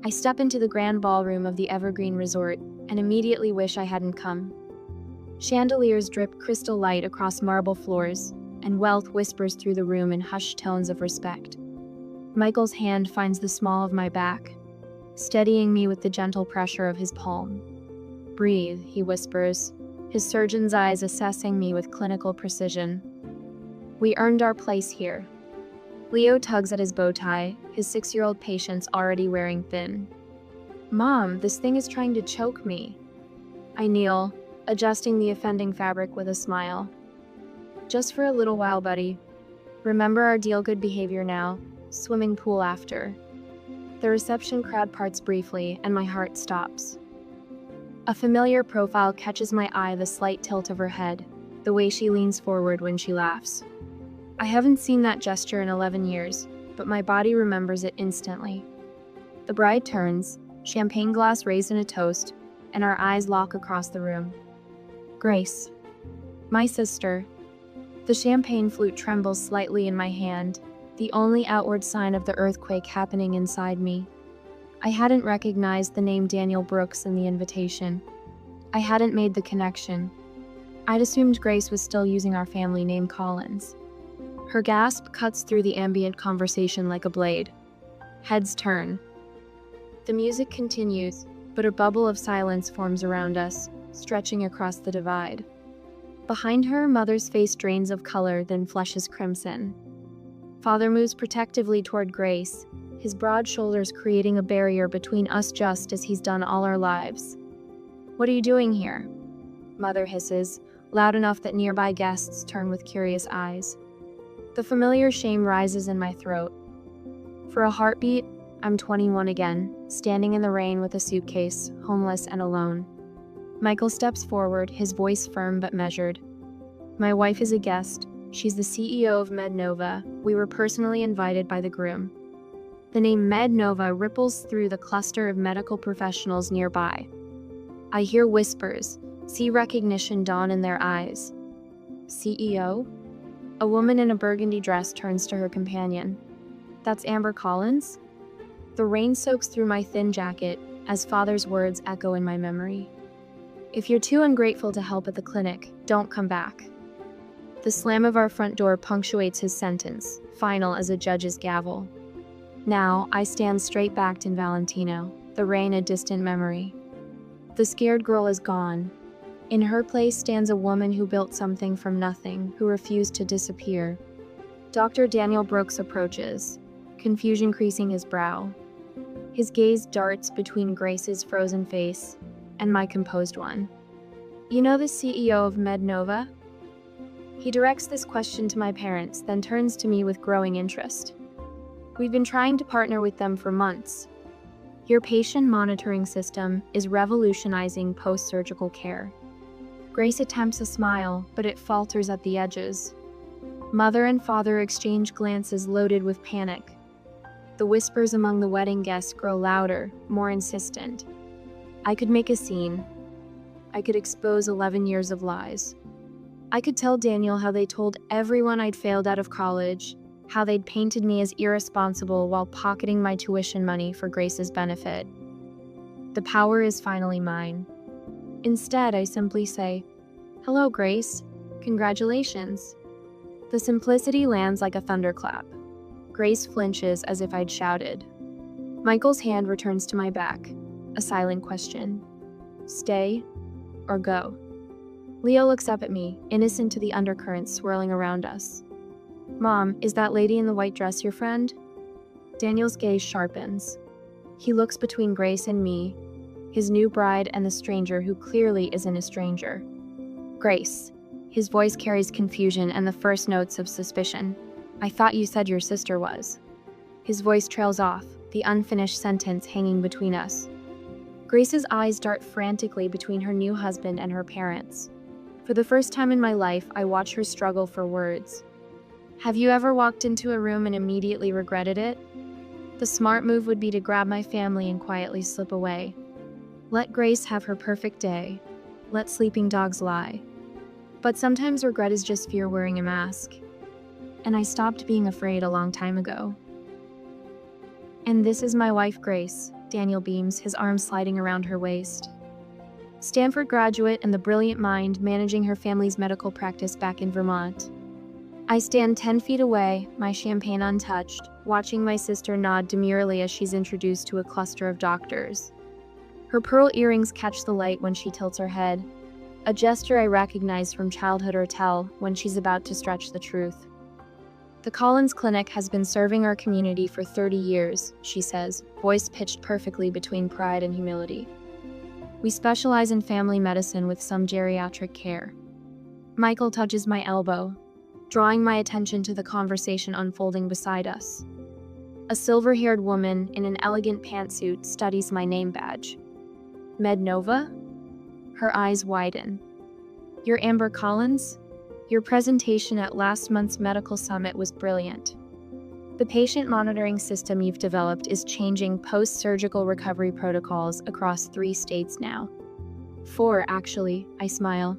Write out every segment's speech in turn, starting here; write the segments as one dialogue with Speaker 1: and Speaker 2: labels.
Speaker 1: I step into the grand ballroom of the Evergreen Resort and immediately wish I hadn't come. Chandeliers drip crystal light across marble floors, and wealth whispers through the room in hushed tones of respect. Michael's hand finds the small of my back, steadying me with the gentle pressure of his palm. "Breathe," he whispers, his surgeon's eyes assessing me with clinical precision. "We earned our place here." Leo tugs at his bow tie, his 6-year-old patience already wearing thin. "Mom, this thing is trying to choke me." I kneel, adjusting the offending fabric with a smile. "Just for a little while, buddy. Remember our deal, good behavior now, swimming pool after." The reception crowd parts briefly, and my heart stops. A familiar profile catches my eye, the slight tilt of her head, the way she leans forward when she laughs. I haven't seen that gesture in 11 years, but my body remembers it instantly. The bride turns, champagne glass raised in a toast, and our eyes lock across the room. "Grace." "My sister." The champagne flute trembles slightly in my hand, the only outward sign of the earthquake happening inside me. I hadn't recognized the name Daniel Brooks in the invitation. I hadn't made the connection. I'd assumed Grace was still using our family name Collins. Her gasp cuts through the ambient conversation like a blade. Heads turn. The music continues, but a bubble of silence forms around us, stretching across the divide. Behind her, Mother's face drains of color, then flushes crimson. Father moves protectively toward Grace, his broad shoulders creating a barrier between us just as he's done all our lives. "What are you doing here?" Mother hisses, loud enough that nearby guests turn with curious eyes. The familiar shame rises in my throat. For a heartbeat, I'm 21 again, standing in the rain with a suitcase, homeless and alone. Michael steps forward, his voice firm but measured. "My wife is a guest. She's the CEO of MedNova. We were personally invited by the groom." The name MedNova ripples through the cluster of medical professionals nearby. I hear whispers, see recognition dawn in their eyes. "CEO?" A woman in a burgundy dress turns to her companion. "That's Amber Collins?" The rain soaks through my thin jacket as Father's words echo in my memory. "If you're too ungrateful to help at the clinic, don't come back." The slam of our front door punctuates his sentence, final as a judge's gavel. Now, I stand straight-backed in Valentino, the rain a distant memory. The scared girl is gone. In her place stands a woman who built something from nothing, who refused to disappear. Dr. Daniel Brooks approaches, confusion creasing his brow. His gaze darts between Grace's frozen face and my composed one. "You know the CEO of MedNova?" He directs this question to my parents, then turns to me with growing interest. "We've been trying to partner with them for months. Your patient monitoring system is revolutionizing post-surgical care." Grace attempts a smile, but it falters at the edges. Mother and father exchange glances loaded with panic. The whispers among the wedding guests grow louder, more insistent. I could make a scene. I could expose 11 years of lies. I could tell Daniel how they told everyone I'd failed out of college, how they'd painted me as irresponsible while pocketing my tuition money for Grace's benefit. The power is finally mine. Instead, I simply say, "Hello, Grace. Congratulations." The simplicity lands like a thunderclap. Grace flinches as if I'd shouted. Michael's hand returns to my back, a silent question. "Stay or go?" Leo looks up at me, innocent to the undercurrents swirling around us. "Mom, is that lady in the white dress your friend?" Daniel's gaze sharpens. He looks between Grace and me, his new bride and the stranger who clearly isn't a stranger. "Grace." His voice carries confusion and the first notes of suspicion. "I thought you said your sister was." His voice trails off, the unfinished sentence hanging between us. Grace's eyes dart frantically between her new husband and her parents. For the first time in my life, I watch her struggle for words. Have you ever walked into a room and immediately regretted it? The smart move would be to grab my family and quietly slip away. Let Grace have her perfect day. Let sleeping dogs lie. But sometimes regret is just fear wearing a mask. And I stopped being afraid a long time ago. "And this is my wife, Grace," Daniel beams, his arms sliding around her waist. Stanford graduate and the brilliant mind managing her family's medical practice back in Vermont. I stand 10 feet away, my champagne untouched, watching my sister nod demurely as she's introduced to a cluster of doctors. Her pearl earrings catch the light when she tilts her head, a gesture I recognize from childhood or tell when she's about to stretch the truth. The Collins Clinic has been serving our community for 30 years, she says, voice pitched perfectly between pride and humility. We specialize in family medicine with some geriatric care. Michael touches my elbow, drawing my attention to the conversation unfolding beside us. A silver-haired woman in an elegant pantsuit studies my name badge. Mednova? Her eyes widen. You're Amber Collins? Your presentation at last month's medical summit was brilliant. The patient monitoring system you've developed is changing post-surgical recovery protocols across 3 states now. 4, actually, I smile.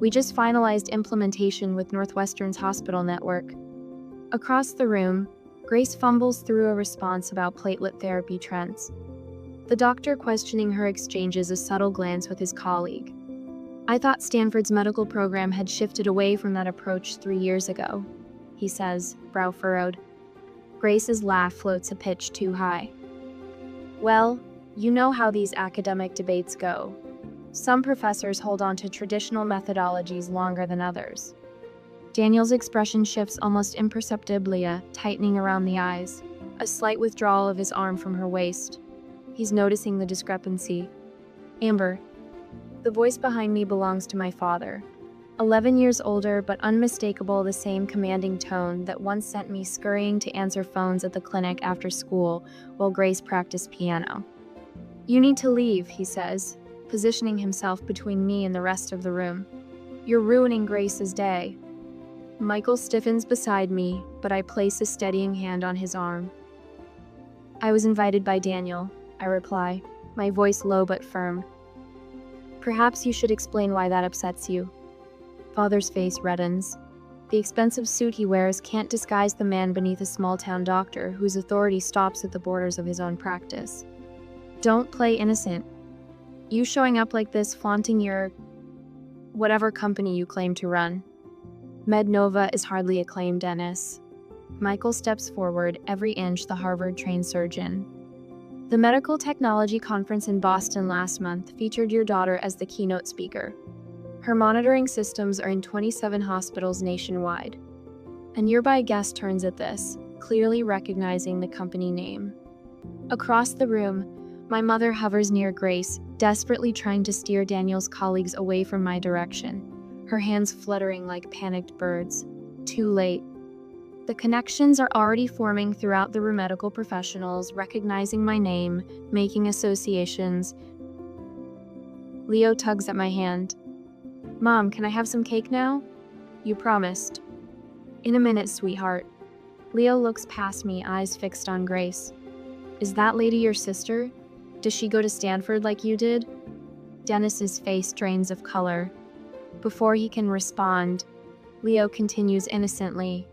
Speaker 1: We just finalized implementation with Northwestern's hospital network. Across the room, Grace fumbles through a response about platelet therapy trends. The doctor questioning her exchanges a subtle glance with his colleague. I thought Stanford's medical program had shifted away from that approach 3 years ago, he says, brow furrowed. Grace's laugh floats a pitch too high. Well, you know how these academic debates go. Some professors hold on to traditional methodologies longer than others. Daniel's expression shifts almost imperceptibly, tightening around the eyes, a slight withdrawal of his arm from her waist. He's noticing the discrepancy. Amber. The voice behind me belongs to my father. 11 years older, but unmistakable the same commanding tone that once sent me scurrying to answer phones at the clinic after school while Grace practiced piano. You need to leave, he says, positioning himself between me and the rest of the room. You're ruining Grace's day. Michael stiffens beside me, but I place a steadying hand on his arm. I was invited by Daniel, I reply, my voice low but firm. Perhaps you should explain why that upsets you. Father's face reddens. The expensive suit he wears can't disguise the man beneath a small-town doctor whose authority stops at the borders of his own practice. Don't play innocent. You showing up like this flaunting your whatever company you claim to run. Mednova is hardly a claim, Dennis. Michael steps forward, every inch the Harvard-trained surgeon. The medical technology conference in Boston last month featured your daughter as the keynote speaker. Her monitoring systems are in 27 hospitals nationwide. A nearby guest turns at this, clearly recognizing the company name. Across the room, my mother hovers near Grace, desperately trying to steer Daniel's colleagues away from my direction, her hands fluttering like panicked birds. Too late. The connections are already forming throughout the room, medical professionals recognizing my name, making associations. Leo tugs at my hand. Mom, can I have some cake now? You promised. In a minute, sweetheart. Leo looks past me, eyes fixed on Grace. Is that lady your sister? Does she go to Stanford like you did? Dennis's face drains of color. Before he can respond, Leo continues innocently.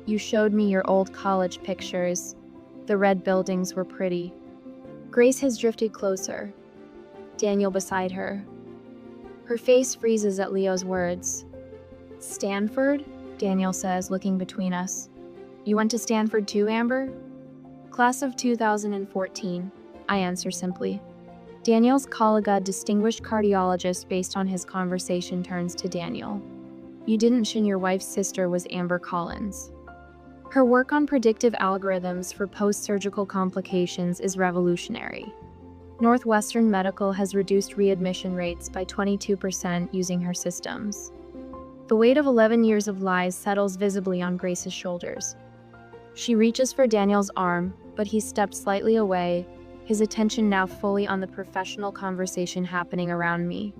Speaker 1: You showed me your old college pictures. The red buildings were pretty. Grace has drifted closer. Daniel beside her. Her face freezes at Leo's words. Stanford? Daniel says, looking between us. You went to Stanford too, Amber? Class of 2014, I answer simply. Daniel's colleague, distinguished cardiologist based on his conversation, turns to Daniel. You didn't mention your wife's sister was Amber Collins. Her work on predictive algorithms for post-surgical complications is revolutionary. Northwestern Medical has reduced readmission rates by 22% using her systems. The weight of 11 years of lies settles visibly on Grace's shoulders. She reaches for Daniel's arm, but he steps slightly away, his attention now fully on the professional conversation happening around me.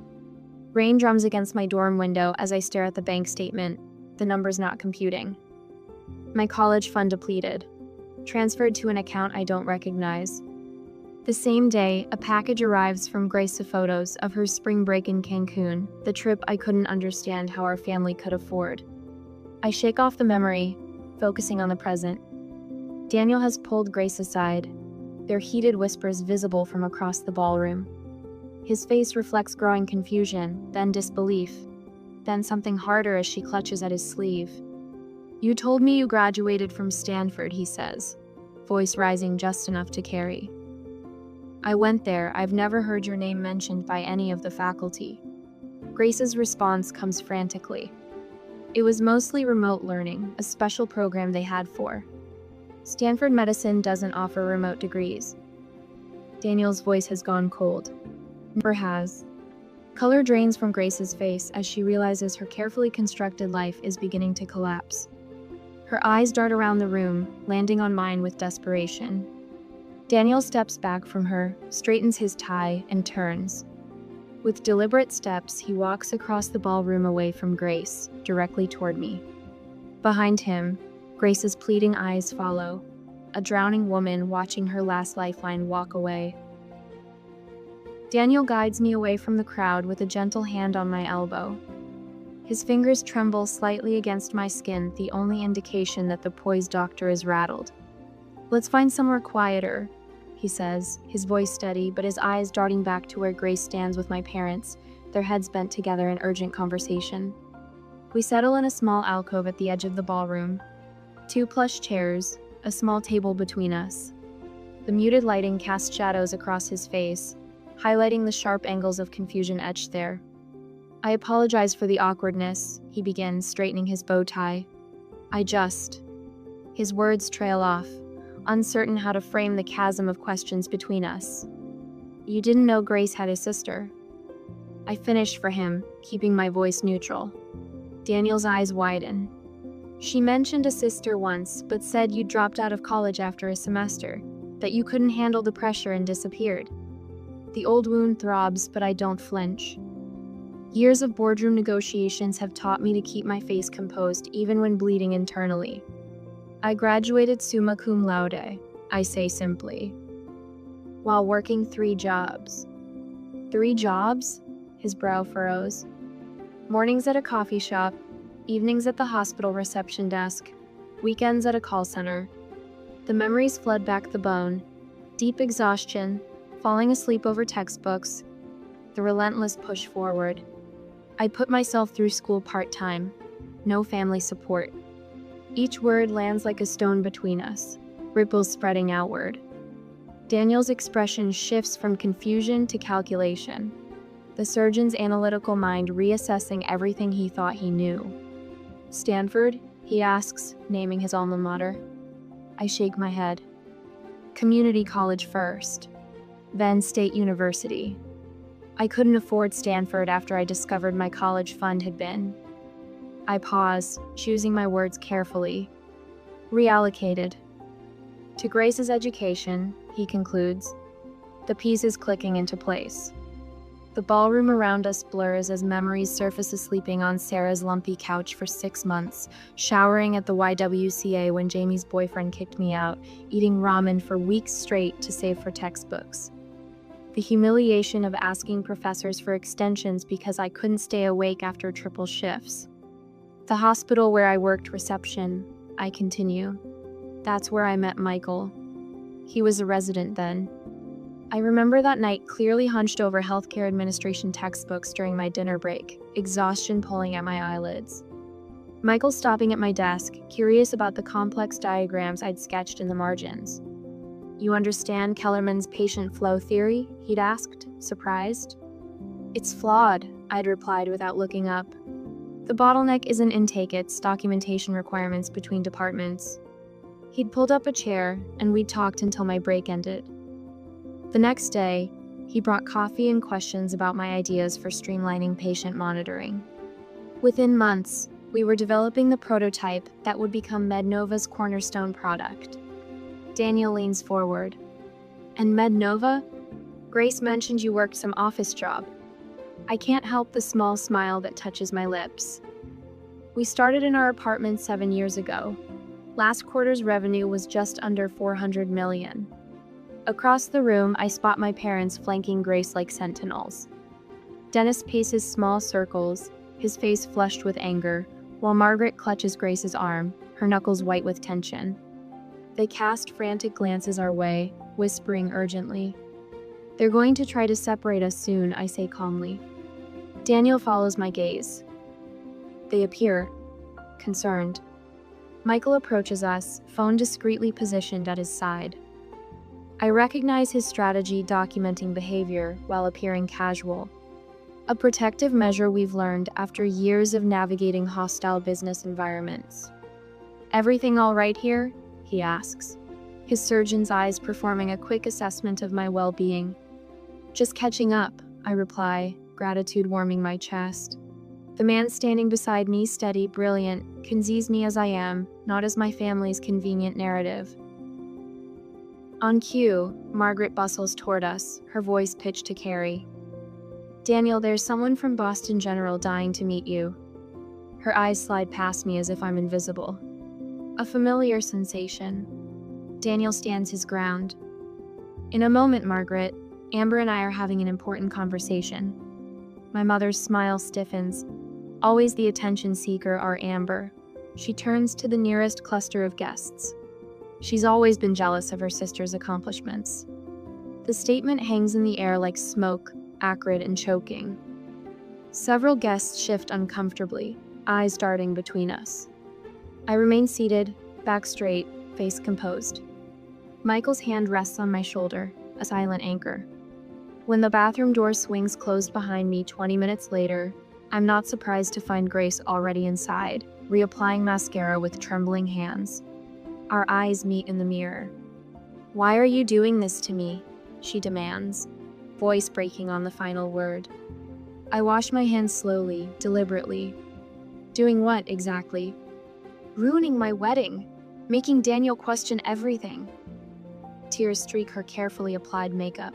Speaker 1: Rain drums against my dorm window as I stare at the bank statement, the numbers not computing. My college fund depleted, transferred to an account I don't recognize. The same day, a package arrives from Grace of photos of her spring break in Cancun, the trip I couldn't understand how our family could afford. I shake off the memory, focusing on the present. Daniel has pulled Grace aside. their heated whispers visible from across the ballroom. His face reflects growing confusion, then disbelief, then something harder as she clutches at his sleeve. "You told me you graduated from Stanford," he says, voice rising just enough to carry. "I went there. I've never heard your name mentioned by any of the faculty." Grace's response comes frantically. "It was mostly remote learning, a special program they had for. Stanford Medicine doesn't offer remote degrees." Daniel's voice has gone cold. Never has. Color drains from Grace's face as she realizes her carefully constructed life is beginning to collapse. Her eyes dart around the room, landing on mine with desperation. Daniel steps back from her, straightens his tie, and turns. With deliberate steps, he walks across the ballroom away from Grace, directly toward me. Behind him, Grace's pleading eyes follow, a drowning woman watching her last lifeline walk away. Daniel guides me away from the crowd with a gentle hand on my elbow. His fingers tremble slightly against my skin, the only indication that the poised doctor is rattled. "Let's find somewhere quieter," he says, his voice steady, but his eyes darting back to where Grace stands with my parents, their heads bent together in urgent conversation. We settle in a small alcove at the edge of the ballroom. 2 plush chairs, a small table between us. The muted lighting casts shadows across his face, highlighting the sharp angles of confusion etched there. "I apologize for the awkwardness," he begins, straightening his bow tie. His words trail off, uncertain how to frame the chasm of questions between us. "You didn't know Grace had a sister." I finish for him, keeping my voice neutral. Daniel's eyes widen. "She mentioned a sister once, but said you dropped out of college after a semester, that you couldn't handle the pressure and disappeared." The old wound throbs, but I don't flinch. Years of boardroom negotiations have taught me to keep my face composed even when bleeding internally. "I graduated summa cum laude," I say simply, "while working 3 jobs. 3 jobs? His brow furrows. Mornings at a coffee shop, evenings at the hospital reception desk, weekends at a call center. The memories flood back the bone. Deep exhaustion, falling asleep over textbooks, the relentless push forward. I put myself through school part-time. No family support. Each word lands like a stone between us, ripples spreading outward. Daniel's expression shifts from confusion to calculation, the surgeon's analytical mind reassessing everything he thought he knew. "Stanford?" he asks, naming his alma mater. I shake my head. "Community college first, then State University. I couldn't afford Stanford after I discovered my college fund had been." I pause, choosing my words carefully. "Reallocated. To Grace's education," he concludes, the pieces clicking into place. The ballroom around us blurs as memories surface sleeping on Sarah's lumpy couch for 6 months, showering at the YWCA when Jamie's boyfriend kicked me out, eating ramen for weeks straight to save for textbooks. The humiliation of asking professors for extensions because I couldn't stay awake after triple shifts. The hospital where I worked reception, I continue. That's where I met Michael. He was a resident then. I remember that night clearly hunched over healthcare administration textbooks during my dinner break, exhaustion pulling at my eyelids. Michael stopping at my desk, curious about the complex diagrams I'd sketched in the margins. "You understand Kellerman's patient flow theory?" he'd asked, surprised. "It's flawed," I'd replied without looking up. "The bottleneck isn't intake, it's documentation requirements between departments." He'd pulled up a chair, and we'd talked until my break ended. The next day, he brought coffee and questions about my ideas for streamlining patient monitoring. Within months, we were developing the prototype that would become MedNova's cornerstone product. Daniel leans forward. "And MedNova? Grace mentioned you worked some office job." I can't help the small smile that touches my lips. "We started in our apartment 7 years ago. Last quarter's revenue was just under $400 million. Across the room, I spot my parents flanking Grace like sentinels. Dennis paces small circles, his face flushed with anger, while Margaret clutches Grace's arm, her knuckles white with tension. They cast frantic glances our way, whispering urgently. They're going to try to separate us soon, I say calmly. Daniel follows my gaze. They appear concerned. Michael approaches us, phone discreetly positioned at his side. I recognize his strategy documenting behavior while appearing casual. A protective measure we've learned after years of navigating hostile business environments. Everything all right here? He asks, his surgeon's eyes performing a quick assessment of my well-being. Just catching up, I reply, gratitude warming my chest. The man standing beside me, steady, brilliant, can seize me as I am, not as my family's convenient narrative. On cue, Margaret bustles toward us, her voice pitched to Carrie. Daniel, there's someone from Boston General dying to meet you. Her eyes slide past me as if I'm invisible. A familiar sensation. Daniel stands his ground. In a moment, Margaret, Amber and I are having an important conversation. My mother's smile stiffens. Always the attention seeker, our Amber. She turns to the nearest cluster of guests. She's always been jealous of her sister's accomplishments. The statement hangs in the air like smoke, acrid and choking. Several guests shift uncomfortably, eyes darting between us. I remain seated, back straight, face composed. Michael's hand rests on my shoulder, a silent anchor. When the bathroom door swings closed behind me 20 minutes later, I'm not surprised to find Grace already inside, reapplying mascara with trembling hands. Our eyes meet in the mirror. Why are you doing this to me? She demands, voice breaking on the final word. I wash my hands slowly, deliberately. Doing what, exactly? Ruining my wedding, making Daniel question everything. Tears streak her carefully applied makeup.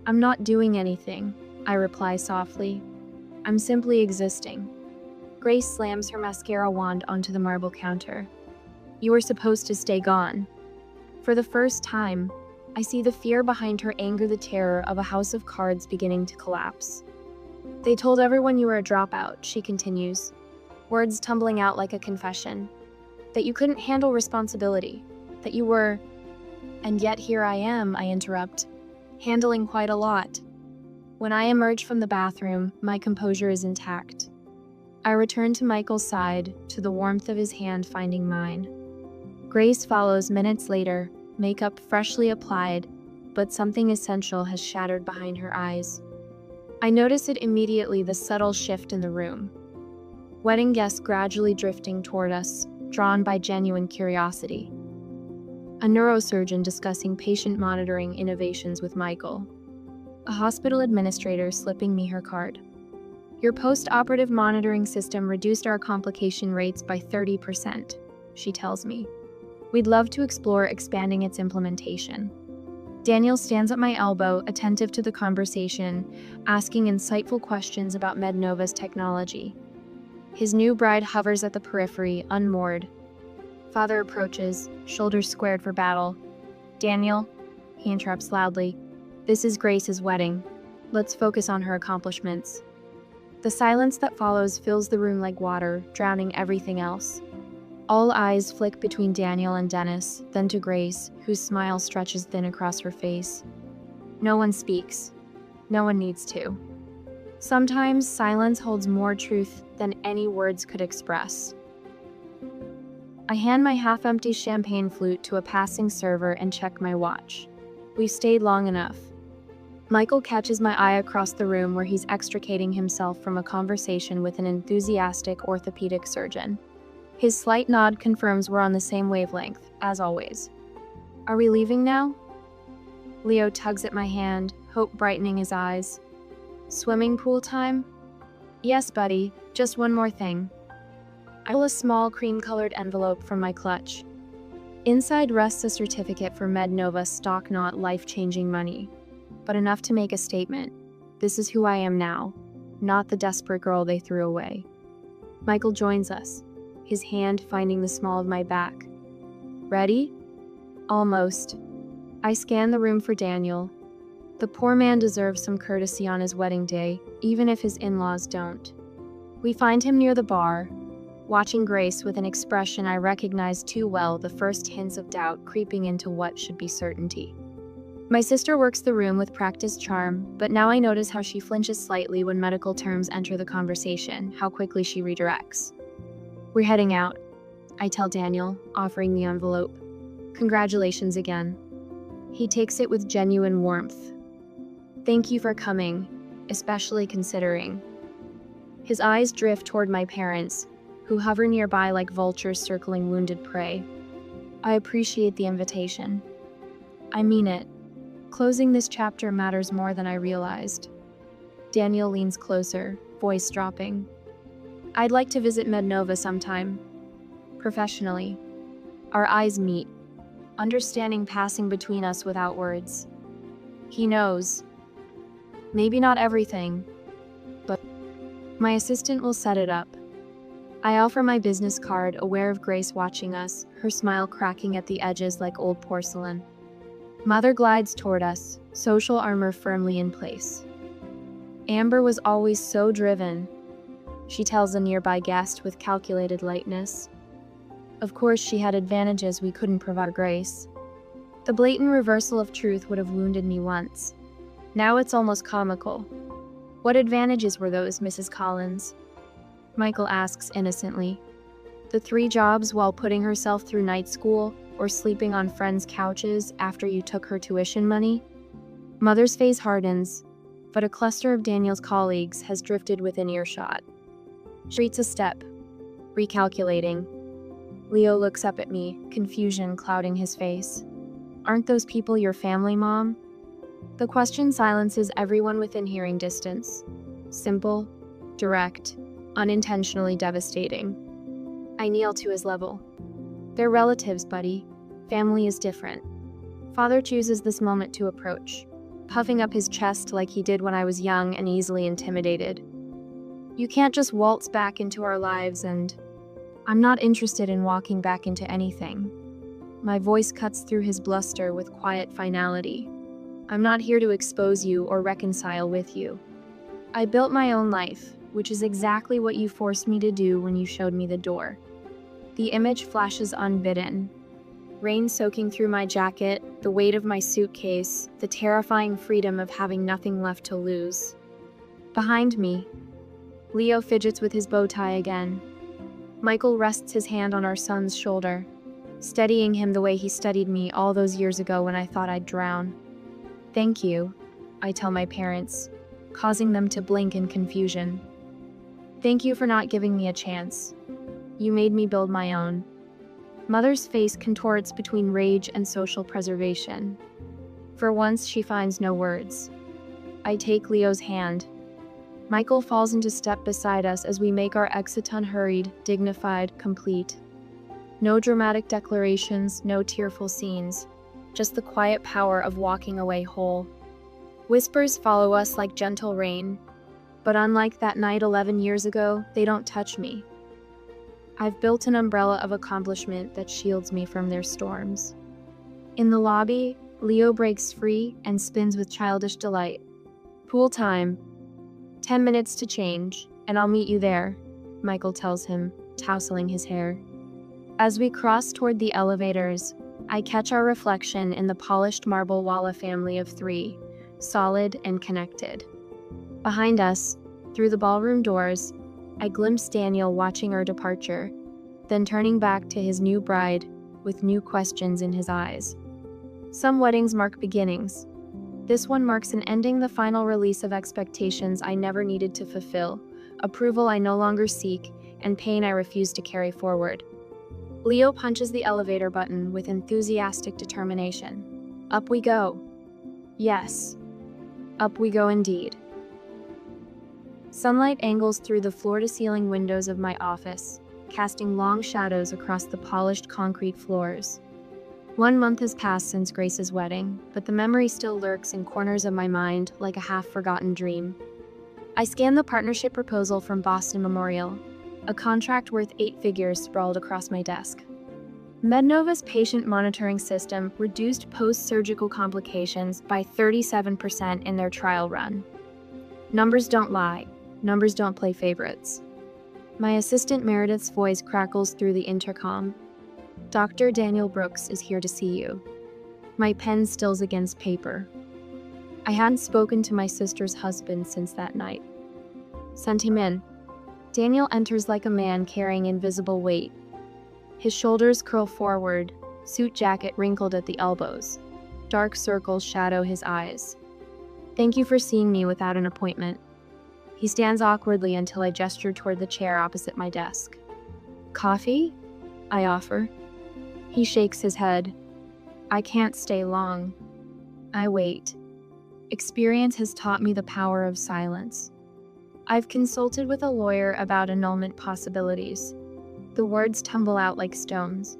Speaker 1: I'm not doing anything, I reply softly. I'm simply existing. Grace slams her mascara wand onto the marble counter. You were supposed to stay gone. For the first time, I see the fear behind her anger, the terror of a house of cards beginning to collapse. They told everyone you were a dropout, she continues, words tumbling out like a confession. That you couldn't handle responsibility, that you were… And yet here I am, I interrupt, handling quite a lot. When I emerge from the bathroom, my composure is intact. I return to Michael's side, to the warmth of his hand finding mine. Grace follows minutes later, makeup freshly applied, but something essential has shattered behind her eyes. I notice it immediately, the subtle shift in the room. Wedding guests gradually drifting toward us, drawn by genuine curiosity. A neurosurgeon discussing patient monitoring innovations with Michael. A hospital administrator slipping me her card. Your post-operative monitoring system reduced our complication rates by 30%, she tells me. We'd love to explore expanding its implementation. Daniel stands at my elbow, attentive to the conversation, asking insightful questions about MedNova's technology. His new bride hovers at the periphery, unmoored. Father approaches, shoulders squared for battle. Daniel, he interrupts loudly, this is Grace's wedding. Let's focus on her accomplishments. The silence that follows fills the room like water, drowning everything else. All eyes flick between Daniel and Dennis, then to Grace, whose smile stretches thin across her face. No one speaks. No one needs to. Sometimes silence holds more truth than any words could express. I hand my half-empty champagne flute to a passing server and check my watch. We've stayed long enough. Michael catches my eye across the room where he's extricating himself from a conversation with an enthusiastic orthopedic surgeon. His slight nod confirms we're on the same wavelength, as always. Are we leaving now? Leo tugs at my hand, hope brightening his eyes. Swimming pool time? Yes, buddy, just one more thing. I pull a small cream-colored envelope from my clutch. Inside rests a certificate for MedNova stock, not life-changing money, but enough to make a statement. This is who I am now, not the desperate girl they threw away. Michael joins us, his hand finding the small of my back. Ready? Almost. I scan the room for Daniel. The poor man deserves some courtesy on his wedding day, even if his in-laws don't. We find him near the bar, watching Grace with an expression I recognize too well, the first hints of doubt creeping into what should be certainty. My sister works the room with practiced charm, but now I notice how she flinches slightly when medical terms enter the conversation, how quickly she redirects. We're heading out, I tell Daniel, offering the envelope. Congratulations again. He takes it with genuine warmth. Thank you for coming, especially considering. His eyes drift toward my parents, who hover nearby like vultures circling wounded prey. I appreciate the invitation. I mean it. Closing this chapter matters more than I realized. Daniel leans closer, voice dropping. I'd like to visit Mednova sometime. Professionally. Our eyes meet, understanding passing between us without words. He knows. Maybe not everything, but my assistant will set it up. I offer my business card, aware of Grace watching us, her smile cracking at the edges like old porcelain. Mother glides toward us, social armor firmly in place. Amber was always so driven, she tells a nearby guest with calculated lightness. Of course, she had advantages we couldn't provide Grace. The blatant reversal of truth would have wounded me once. Now it's almost comical. What advantages were those, Mrs. Collins? Michael asks innocently. The 3 jobs while putting herself through night school, or sleeping on friends' couches after you took her tuition money? Mother's face hardens, but a cluster of Daniel's colleagues has drifted within earshot. She retreats a step, recalculating. Leo looks up at me, confusion clouding his face. Aren't those people your family, Mom? The question silences everyone within hearing distance. Simple, direct, unintentionally devastating. I kneel to his level. They're relatives, buddy. Family is different. Father chooses this moment to approach, puffing up his chest like he did when I was young and easily intimidated. You can't just waltz back into our lives and... I'm not interested in walking back into anything. My voice cuts through his bluster with quiet finality. I'm not here to expose you or reconcile with you. I built my own life, which is exactly what you forced me to do when you showed me the door. The image flashes unbidden. Rain soaking through my jacket, the weight of my suitcase, the terrifying freedom of having nothing left to lose. Behind me, Leo fidgets with his bow tie again. Michael rests his hand on our son's shoulder, steadying him the way he steadied me all those years ago when I thought I'd drown. Thank you, I tell my parents, causing them to blink in confusion. Thank you for not giving me a chance. You made me build my own. Mother's face contorts between rage and social preservation. For once, she finds no words. I take Leo's hand. Michael falls into step beside us as we make our exit unhurried, dignified, complete. No dramatic declarations, no tearful scenes, just the quiet power of walking away whole. Whispers follow us like gentle rain, but unlike that night 11 years ago, they don't touch me. I've built an umbrella of accomplishment that shields me from their storms. In the lobby, Leo breaks free and spins with childish delight. Pool time. 10 minutes to change, and I'll meet you there, Michael tells him, tousling his hair. As we cross toward the elevators, I catch our reflection in the polished marble Walla family of 3, solid and connected. Behind us, through the ballroom doors, I glimpse Daniel watching our departure, then turning back to his new bride with new questions in his eyes. Some weddings mark beginnings. This one marks an ending, the final release of expectations I never needed to fulfill, approval I no longer seek, and pain I refuse to carry forward. Leo punches the elevator button with enthusiastic determination. Up we go. Yes, up we go indeed. Sunlight angles through the floor-to-ceiling windows of my office, casting long shadows across the polished concrete floors. 1 month has passed since Grace's wedding, but the memory still lurks in corners of my mind like a half-forgotten dream. I scan the partnership proposal from Boston Memorial, a contract worth 8 figures sprawled across my desk. Mednova's patient monitoring system reduced post-surgical complications by 37% in their trial run. Numbers don't lie. Numbers don't play favorites. My assistant Meredith's voice crackles through the intercom. Dr. Daniel Brooks is here to see you. My pen stills against paper. I hadn't spoken to my sister's husband since that night. Sent him in. Daniel enters like a man carrying invisible weight. His shoulders curl forward, suit jacket wrinkled at the elbows. Dark circles shadow his eyes. Thank you for seeing me without an appointment. He stands awkwardly until I gesture toward the chair opposite my desk. Coffee? I offer. He shakes his head. I can't stay long. I wait. Experience has taught me the power of silence. I've consulted with a lawyer about annulment possibilities. The words tumble out like stones.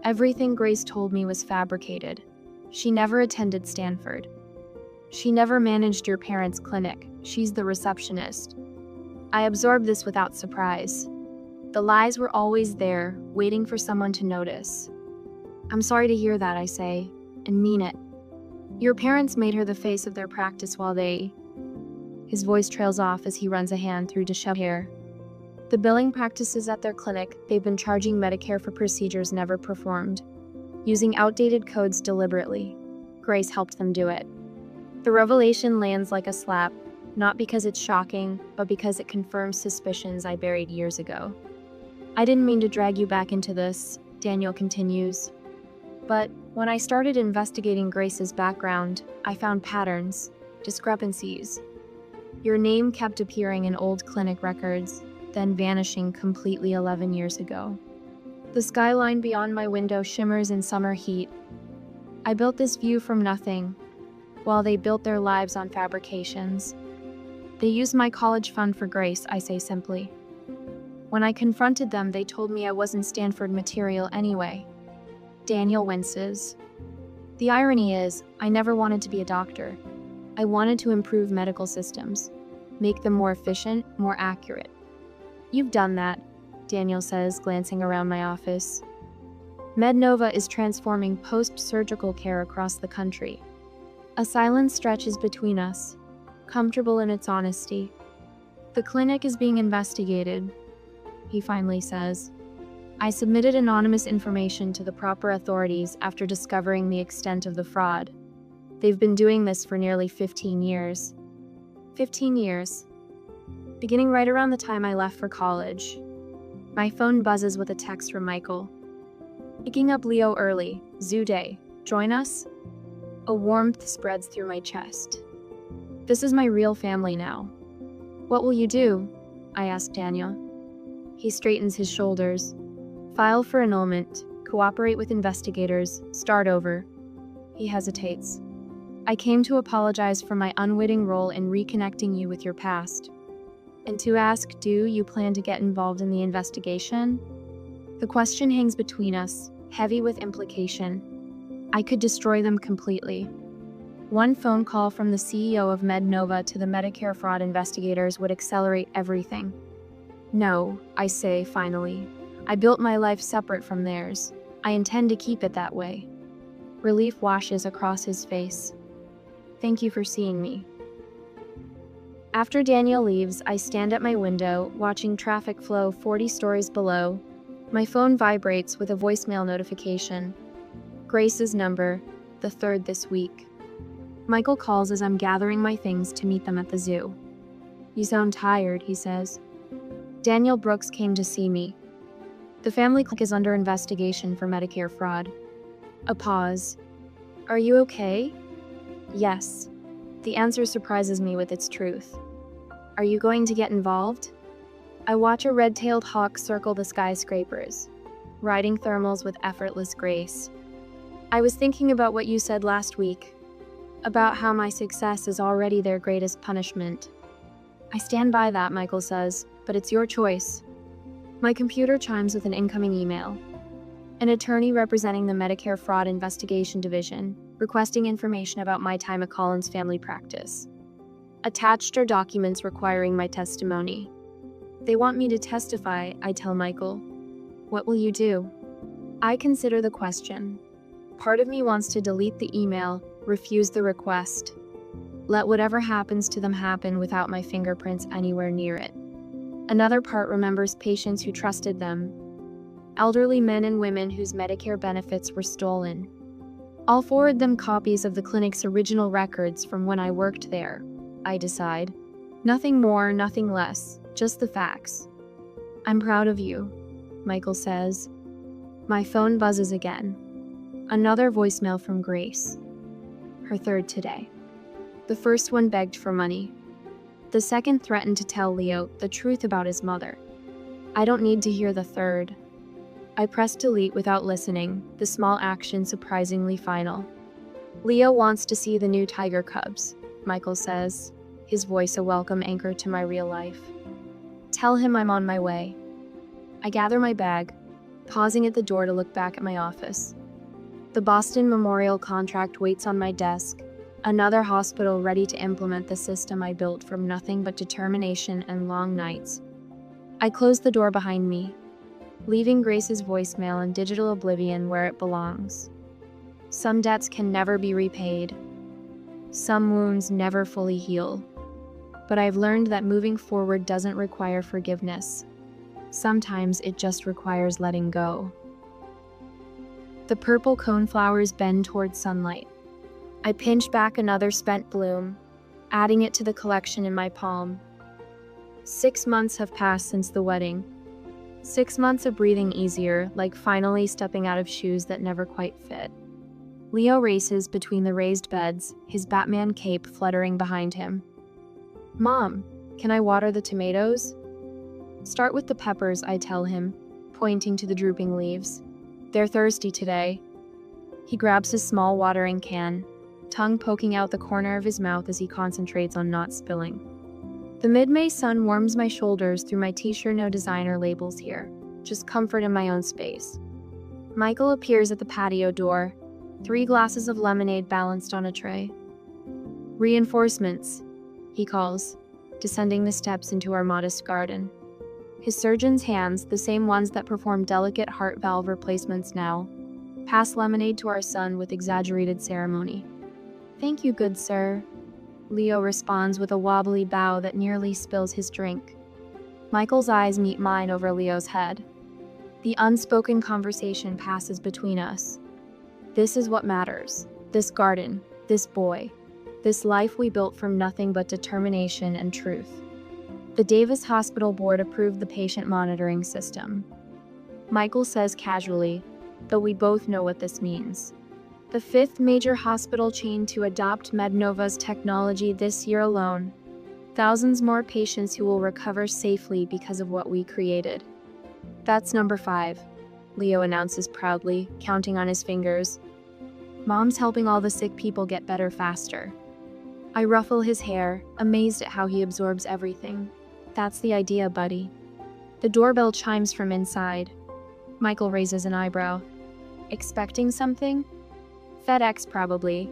Speaker 1: Everything Grace told me was fabricated. She never attended Stanford. She never managed your parents' clinic. She's the receptionist. I absorbed this without surprise. The lies were always there, waiting for someone to notice. I'm sorry to hear that, I say, and mean it. Your parents made her the face of their practice while they... His voice trails off as he runs a hand through disheveled hair. The billing practices at their clinic, they've been charging Medicare for procedures never performed, using outdated codes deliberately. Grace helped them do it. The revelation lands like a slap, not because it's shocking, but because it confirms suspicions I buried years ago. I didn't mean to drag you back into this, Daniel continues. But when I started investigating Grace's background, I found patterns, discrepancies. Your name kept appearing in old clinic records, then vanishing completely 11 years ago. The skyline beyond my window shimmers in summer heat. I built this view from nothing, while they built their lives on fabrications. They used my college fund for Grace, I say simply. When I confronted them, they told me I wasn't Stanford material anyway. Daniel winces. The irony is, I never wanted to be a doctor. I wanted to improve medical systems, make them more efficient, more accurate. You've done that, Daniel says, glancing around my office. MedNova is transforming post-surgical care across the country. A silence stretches between us, comfortable in its honesty. The clinic is being investigated, he finally says. I submitted anonymous information to the proper authorities after discovering the extent of the fraud. They've been doing this for nearly 15 years. 15 years. Beginning right around the time I left for college. My phone buzzes with a text from Michael. Picking up Leo early, zoo day. Join us? A warmth spreads through my chest. This is my real family now. What will you do? I ask Daniel. He straightens his shoulders. File for annulment, cooperate with investigators, start over. He hesitates. I came to apologize for my unwitting role in reconnecting you with your past. And to ask, do you plan to get involved in the investigation? The question hangs between us, heavy with implication. I could destroy them completely. One phone call from the CEO of MedNova to the Medicare fraud investigators would accelerate everything. No, I say finally. I built my life separate from theirs. I intend to keep it that way. Relief washes across his face. Thank you for seeing me. After Daniel leaves, I stand at my window, watching traffic flow 40 stories below. My phone vibrates with a voicemail notification. Grace's number, the 3rd this week. Michael calls as I'm gathering my things to meet them at the zoo. You sound tired, he says. Daniel Brooks came to see me. The family clinic is under investigation for Medicare fraud. A pause. Are you okay? Yes. The answer surprises me with its truth. Are you going to get involved? I watch a red-tailed hawk circle the skyscrapers, riding thermals with effortless grace. I was thinking about what you said last week, about how my success is already their greatest punishment. I stand by that, Michael says, but it's your choice. My computer chimes with an incoming email. An attorney representing the Medicare Fraud Investigation Division, requesting information about my time at Collins Family Practice. Attached are documents requiring my testimony. They want me to testify, I tell Michael. What will you do? I consider the question. Part of me wants to delete the email, refuse the request. Let whatever happens to them happen without my fingerprints anywhere near it. Another part remembers patients who trusted them. Elderly men and women whose Medicare benefits were stolen. I'll forward them copies of the clinic's original records from when I worked there, I decide. Nothing more, nothing less, just the facts. I'm proud of you, Michael says. My phone buzzes again. Another voicemail from Grace. Her third today. The first one begged for money. The second threatened to tell Leo the truth about his mother. I don't need to hear the third. I press delete without listening, the small action surprisingly final. Leo wants to see the new tiger cubs, Michael says, his voice a welcome anchor to my real life. Tell him I'm on my way. I gather my bag, pausing at the door to look back at my office. The Boston Memorial contract waits on my desk, another hospital ready to implement the system I built from nothing but determination and long nights. I close the door behind me, leaving Grace's voicemail in digital oblivion where it belongs. Some debts can never be repaid. Some wounds never fully heal. But I've learned that moving forward doesn't require forgiveness. Sometimes it just requires letting go. The purple coneflowers bend towards sunlight. I pinch back another spent bloom, adding it to the collection in my palm. 6 months have passed since the wedding. 6 months of breathing easier, like finally stepping out of shoes that never quite fit. Leo races between the raised beds, his Batman cape fluttering behind him. Mom, can I water the tomatoes? Start with the peppers, I tell him, pointing to the drooping leaves. They're thirsty today. He grabs his small watering can, tongue poking out the corner of his mouth as he concentrates on not spilling. The mid-May sun warms my shoulders through my t-shirt, no designer labels here, just comfort in my own space. Michael appears at the patio door, 3 glasses of lemonade balanced on a tray. Reinforcements, he calls, descending the steps into our modest garden. His surgeon's hands, the same ones that perform delicate heart valve replacements now, pass lemonade to our son with exaggerated ceremony. Thank you, good sir. Leo responds with a wobbly bow that nearly spills his drink. Michael's eyes meet mine over Leo's head. The unspoken conversation passes between us. This is what matters. This garden, this boy, this life we built from nothing but determination and truth. The Davis Hospital Board approved the patient monitoring system. Michael says casually, though we both know what this means. The 5th major hospital chain to adopt MedNova's technology this year alone. Thousands more patients who will recover safely because of what we created. That's number 5, Leo announces proudly, counting on his fingers. Mom's helping all the sick people get better faster. I ruffle his hair, amazed at how he absorbs everything. That's the idea, buddy. The doorbell chimes from inside. Michael raises an eyebrow. Expecting something? FedEx, probably.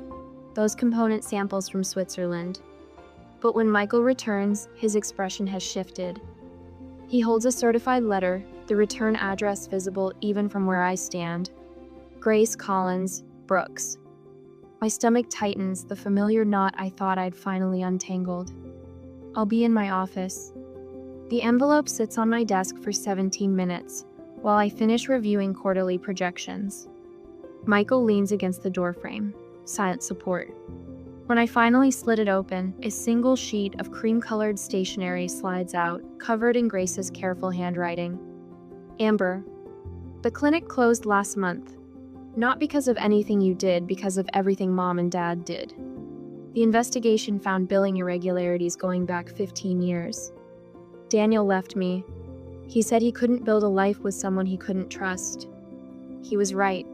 Speaker 1: Those component samples from Switzerland. But when Michael returns, his expression has shifted. He holds a certified letter, the return address visible even from where I stand. Grace Collins, Brooks. My stomach tightens, the familiar knot I thought I'd finally untangled. I'll be in my office. The envelope sits on my desk for 17 minutes, while I finish reviewing quarterly projections. Michael leans against the doorframe, silent support. When I finally slit it open, a single sheet of cream-colored stationery slides out, covered in Grace's careful handwriting. Amber, the clinic closed last month. Not because of anything you did, because of everything Mom and Dad did. The investigation found billing irregularities going back 15 years. Daniel left me. He said he couldn't build a life with someone he couldn't trust. He was right.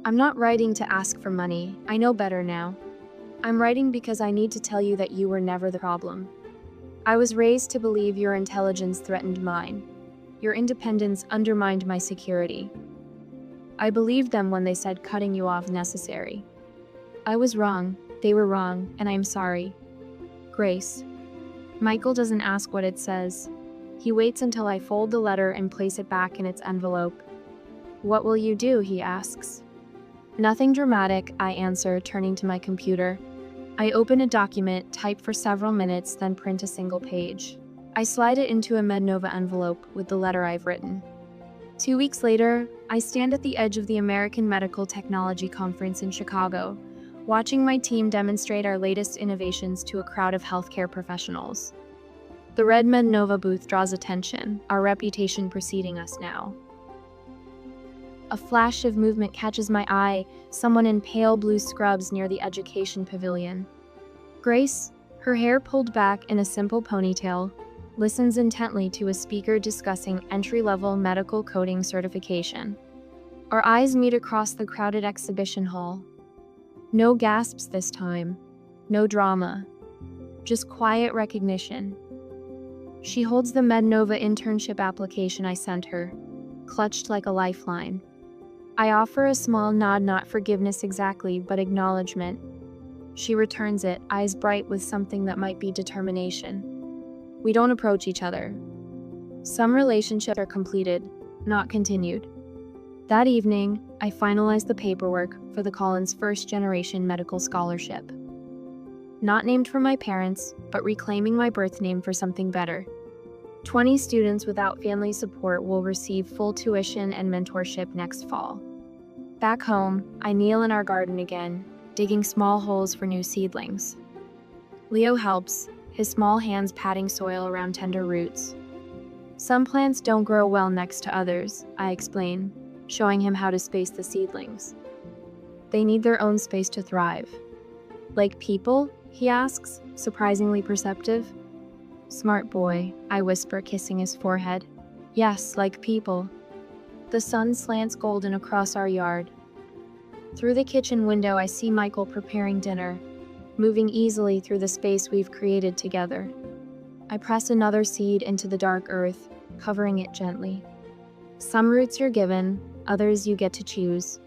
Speaker 1: I'm not writing to ask for money. I know better now. I'm writing because I need to tell you that you were never the problem. I was raised to believe your intelligence threatened mine. Your independence undermined my security. I believed them when they said cutting you off necessary. I was wrong, they were wrong, and I'm sorry. Grace. Michael doesn't ask what it says. He waits until I fold the letter and place it back in its envelope. What will you do? He asks. Nothing dramatic, I answer, turning to my computer. I open a document, type for several minutes, then print a single page. I slide it into a MedNova envelope with the letter I've written. 2 weeks later, I stand at the edge of the American Medical Technology Conference in Chicago, watching my team demonstrate our latest innovations to a crowd of healthcare professionals. The red Mednova booth draws attention, our reputation preceding us now. A flash of movement catches my eye, someone in pale blue scrubs near the education pavilion. Grace, her hair pulled back in a simple ponytail, listens intently to a speaker discussing entry-level medical coding certification. Our eyes meet across the crowded exhibition hall. No gasps this time, no drama, just quiet recognition. She holds the Mednova internship application I sent her, clutched like a lifeline. I offer a small nod, not forgiveness exactly, but acknowledgement. She returns it, eyes bright with something that might be determination. We don't approach each other. Some relationships are completed, not continued. That evening, I finalized the paperwork for the Collins first-generation medical scholarship. Not named for my parents, but reclaiming my birth name for something better. 20 students without family support will receive full tuition and mentorship next fall. Back home, I kneel in our garden again, digging small holes for new seedlings. Leo helps, his small hands patting soil around tender roots. Some plants don't grow well next to others, I explain, showing him how to space the seedlings. They need their own space to thrive. Like people? He asks, surprisingly perceptive. Smart boy, I whisper, kissing his forehead. Yes, like people. The sun slants golden across our yard. Through the kitchen window, I see Michael preparing dinner, moving easily through the space we've created together. I press another seed into the dark earth, covering it gently. Some roots you're given, others you get to choose.